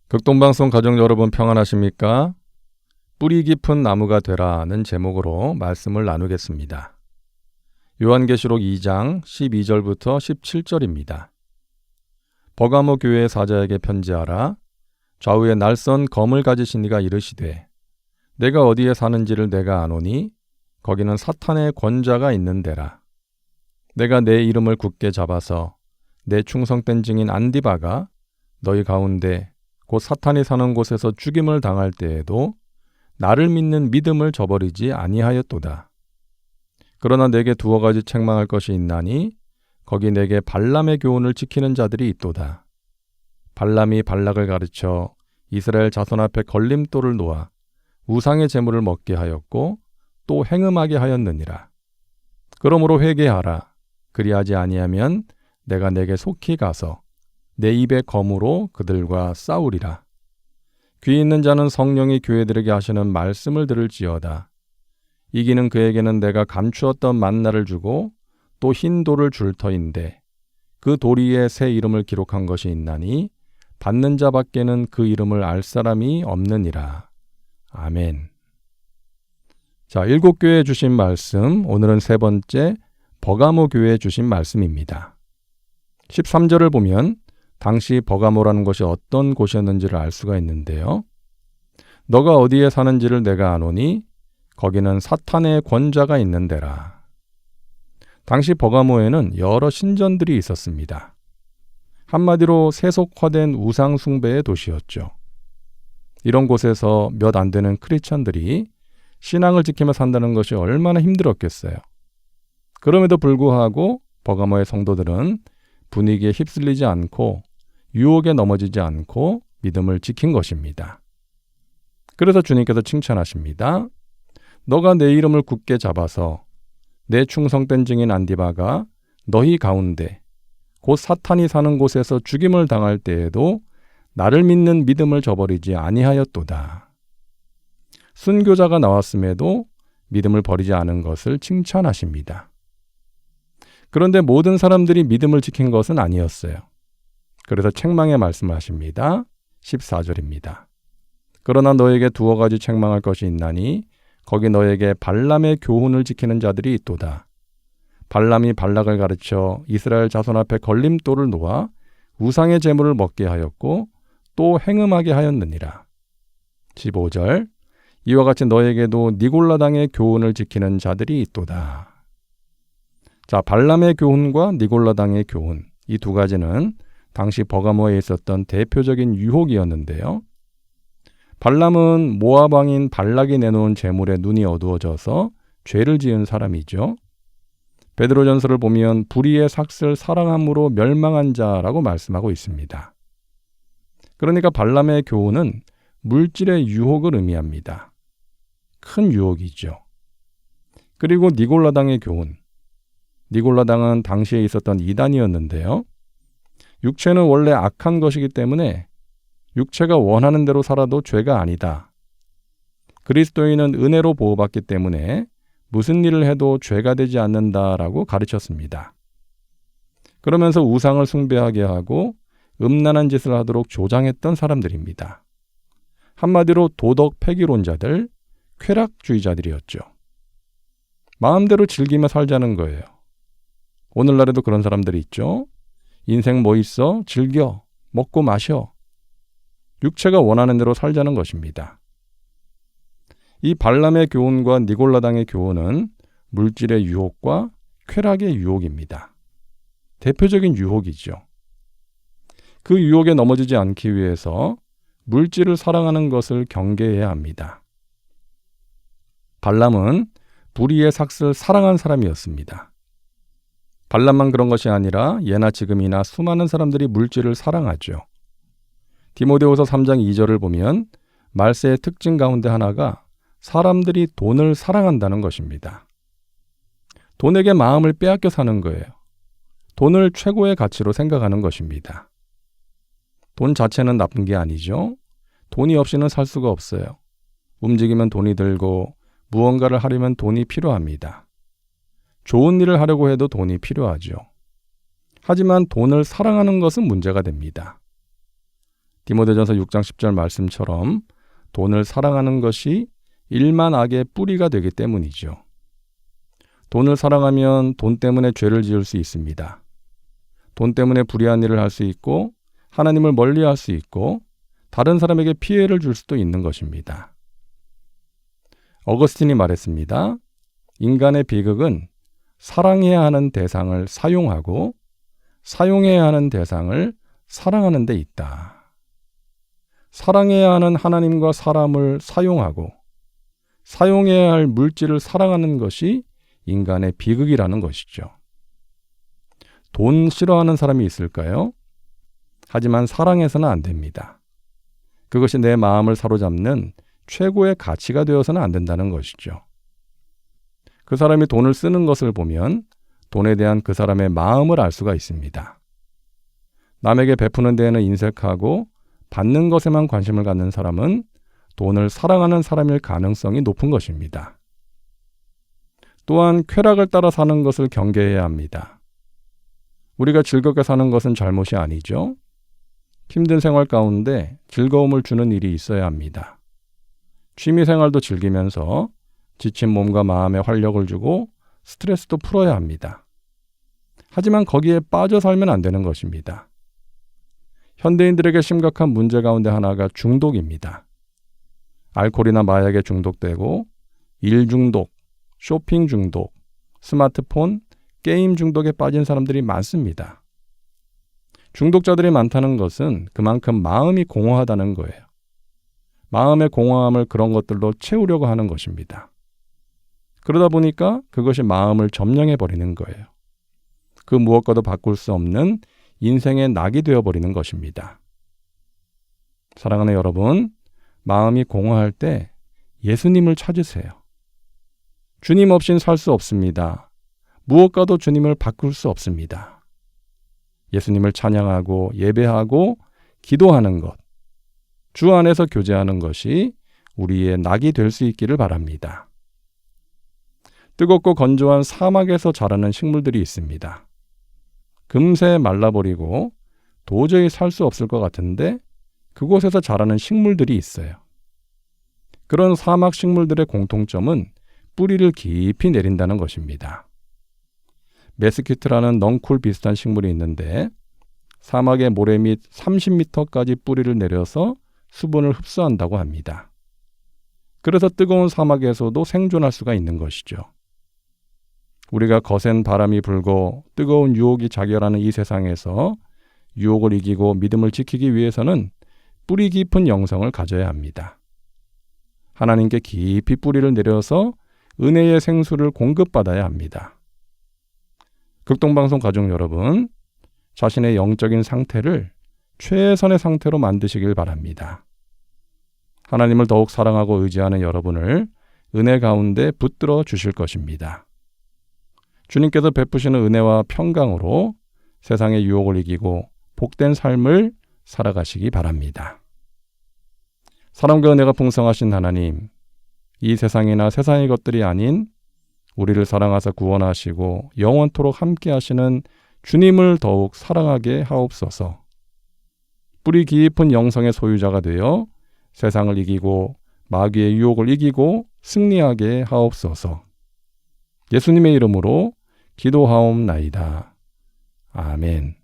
극동방송 가족 여러분 평안하십니까? 뿌리 깊은 나무가 되라는 제목으로 말씀을 나누겠습니다. 요한계시록 2장 12절부터 17절입니다. 버가모 교회의 사자에게 편지하라. 좌우에 날선 검을 가지신 이가 이르시되 내가 어디에 사는지를 내가 아노니 거기는 사탄의 권자가 있는 데라. 내가 내 이름을 굳게 잡아서 내 충성된 증인 안디바가 너희 가운데 곧 사탄이 사는 곳에서 죽임을 당할 때에도 나를 믿는 믿음을 저버리지 아니하였도다. 그러나 내게 두어 가지 책망할 것이 있나니 거기 내게 발람의 교훈을 지키는 자들이 있도다. 발람이 발락을 가르쳐 이스라엘 자손 앞에 걸림돌을 놓아 우상의 제물을 먹게 하였고 또 행음하게 하였느니라. 그러므로 회개하라. 그리하지 아니하면 내가 내게 속히 가서 내 입의 검으로 그들과 싸우리라. 귀 있는 자는 성령이 교회들에게 하시는 말씀을 들을지어다. 이기는 그에게는 내가 감추었던 만나를 주고 또 흰 돌을 줄 터인데 그 돌 위에 새 이름을 기록한 것이 있나니 받는 자밖에는 그 이름을 알 사람이 없느니라. 아멘. 자, 7교회에 주신 말씀, 오늘은 세 번째 버가모 교회에 주신 말씀입니다. 13절을 보면 당시 버가모라는 곳이 어떤 곳이었는지를 알 수가 있는데요. 너가 어디에 사는지를 내가 아노니 거기는 사탄의 권자가 있는 데라. 당시 버가모에는 여러 신전들이 있었습니다. 한마디로 세속화된 우상 숭배의 도시였죠. 이런 곳에서 몇 안 되는 크리스천들이 신앙을 지키며 산다는 것이 얼마나 힘들었겠어요. 그럼에도 불구하고 버가모의 성도들은 분위기에 휩쓸리지 않고 유혹에 넘어지지 않고 믿음을 지킨 것입니다. 그래서 주님께서 칭찬하십니다. 너가 내 이름을 굳게 잡아서 내 충성된 증인 안디바가 너희 가운데 곧 사탄이 사는 곳에서 죽임을 당할 때에도 나를 믿는 믿음을 저버리지 아니하였도다. 순교자가 나왔음에도 믿음을 버리지 않은 것을 칭찬하십니다. 그런데 모든 사람들이 믿음을 지킨 것은 아니었어요. 그래서 책망의 말씀을 하십니다. 14절입니다. 그러나 너에게 두어 가지 책망할 것이 있나니 거기 너에게 발람의 교훈을 지키는 자들이 있도다. 발람이 발락을 가르쳐 이스라엘 자손 앞에 걸림돌을 놓아 우상의 제물을 먹게 하였고 또 행음하게 하였느니라. 15절 이와 같이 너에게도 니골라당의 교훈을 지키는 자들이 있도다. 자, 발람의 교훈과 니골라당의 교훈, 이 두 가지는 당시 버가모에 있었던 대표적인 유혹이었는데요. 발람은 모압 왕인 발락이 내놓은 제물에 눈이 어두워져서 죄를 지은 사람이죠. 베드로전서를 보면 불의의 삭슬 사랑함으로 멸망한 자라고 말씀하고 있습니다. 그러니까 발람의 교훈은 물질의 유혹을 의미합니다. 큰 유혹이죠. 그리고 니골라당의 교훈. 니골라당은 당시에 있었던 이단이었는데요. 육체는 원래 악한 것이기 때문에 육체가 원하는 대로 살아도 죄가 아니다. 그리스도인은 은혜로 보호받기 때문에 무슨 일을 해도 죄가 되지 않는다라고 가르쳤습니다. 그러면서 우상을 숭배하게 하고 음란한 짓을 하도록 조장했던 사람들입니다. 한마디로 도덕 폐기론자들, 쾌락주의자들이었죠. 마음대로 즐기며 살자는 거예요. 오늘날에도 그런 사람들이 있죠. 인생 뭐 있어? 즐겨. 먹고 마셔. 육체가 원하는 대로 살자는 것입니다. 이 발람의 교훈과 니골라당의 교훈은 물질의 유혹과 쾌락의 유혹입니다. 대표적인 유혹이죠. 그 유혹에 넘어지지 않기 위해서 물질을 사랑하는 것을 경계해야 합니다. 발람은 불의의 삭슬 사랑한 사람이었습니다. 발람만 그런 것이 아니라 예나 지금이나 수많은 사람들이 물질을 사랑하죠. 디모데후서 3장 2절을 보면 말세의 특징 가운데 하나가 사람들이 돈을 사랑한다는 것입니다. 돈에게 마음을 빼앗겨 사는 거예요. 돈을 최고의 가치로 생각하는 것입니다. 돈 자체는 나쁜 게 아니죠. 돈이 없이는 살 수가 없어요. 움직이면 돈이 들고 무언가를 하려면 돈이 필요합니다. 좋은 일을 하려고 해도 돈이 필요하죠. 하지만 돈을 사랑하는 것은 문제가 됩니다. 디모데전서 6장 10절 말씀처럼 돈을 사랑하는 것이 일만 악의 뿌리가 되기 때문이죠. 돈을 사랑하면 돈 때문에 죄를 지을 수 있습니다. 돈 때문에 불의한 일을 할 수 있고 하나님을 멀리할 수 있고 다른 사람에게 피해를 줄 수도 있는 것입니다. 어거스틴이 말했습니다. 인간의 비극은 사랑해야 하는 대상을 사용하고 사용해야 하는 대상을 사랑하는 데 있다. 사랑해야 하는 하나님과 사람을 사용하고 사용해야 할 물질을 사랑하는 것이 인간의 비극이라는 것이죠. 돈 싫어하는 사람이 있을까요? 하지만 사랑해서는 안 됩니다. 그것이 내 마음을 사로잡는 최고의 가치가 되어서는 안 된다는 것이죠. 그 사람이 돈을 쓰는 것을 보면 돈에 대한 그 사람의 마음을 알 수가 있습니다. 남에게 베푸는 데에는 인색하고 받는 것에만 관심을 갖는 사람은 돈을 사랑하는 사람일 가능성이 높은 것입니다. 또한 쾌락을 따라 사는 것을 경계해야 합니다. 우리가 즐겁게 사는 것은 잘못이 아니죠. 힘든 생활 가운데 즐거움을 주는 일이 있어야 합니다. 취미 생활도 즐기면서 지친 몸과 마음에 활력을 주고 스트레스도 풀어야 합니다. 하지만 거기에 빠져 살면 안 되는 것입니다. 현대인들에게 심각한 문제 가운데 하나가 중독입니다. 알코올이나 마약에 중독되고 일 중독, 쇼핑 중독, 스마트폰, 게임 중독에 빠진 사람들이 많습니다. 중독자들이 많다는 것은 그만큼 마음이 공허하다는 거예요. 마음의 공허함을 그런 것들로 채우려고 하는 것입니다. 그러다 보니까 그것이 마음을 점령해버리는 거예요. 그 무엇과도 바꿀 수 없는 인생의 낙이 되어버리는 것입니다. 사랑하는 여러분, 마음이 공허할 때 예수님을 찾으세요. 주님 없인 살 수 없습니다. 무엇과도 주님을 바꿀 수 없습니다. 예수님을 찬양하고 예배하고 기도하는 것, 주 안에서 교제하는 것이 우리의 낙이 될 수 있기를 바랍니다. 뜨겁고 건조한 사막에서 자라는 식물들이 있습니다. 금세 말라버리고 도저히 살 수 없을 것 같은데 그곳에서 자라는 식물들이 있어요. 그런 사막 식물들의 공통점은 뿌리를 깊이 내린다는 것입니다. 메스키트라는 넝쿨 비슷한 식물이 있는데 사막의 모래 밑 30m까지 뿌리를 내려서 수분을 흡수한다고 합니다. 그래서 뜨거운 사막에서도 생존할 수가 있는 것이죠. 우리가 거센 바람이 불고 뜨거운 유혹이 자결하는 이 세상에서 유혹을 이기고 믿음을 지키기 위해서는 뿌리 깊은 영성을 가져야 합니다. 하나님께 깊이 뿌리를 내려서 은혜의 생수를 공급받아야 합니다. 극동방송 가족 여러분, 자신의 영적인 상태를 최선의 상태로 만드시길 바랍니다. 하나님을 더욱 사랑하고 의지하는 여러분을 은혜 가운데 붙들어 주실 것입니다. 주님께서 베푸시는 은혜와 평강으로 세상의 유혹을 이기고 복된 삶을 살아가시기 바랍니다. 사랑과 은혜가 풍성하신 하나님, 이 세상이나 세상의 것들이 아닌 우리를 사랑하사 구원하시고 영원토록 함께 하시는 주님을 더욱 사랑하게 하옵소서. 뿌리 깊은 영성의 소유자가 되어 세상을 이기고 마귀의 유혹을 이기고 승리하게 하옵소서. 예수님의 이름으로 기도하옵나이다. 아멘.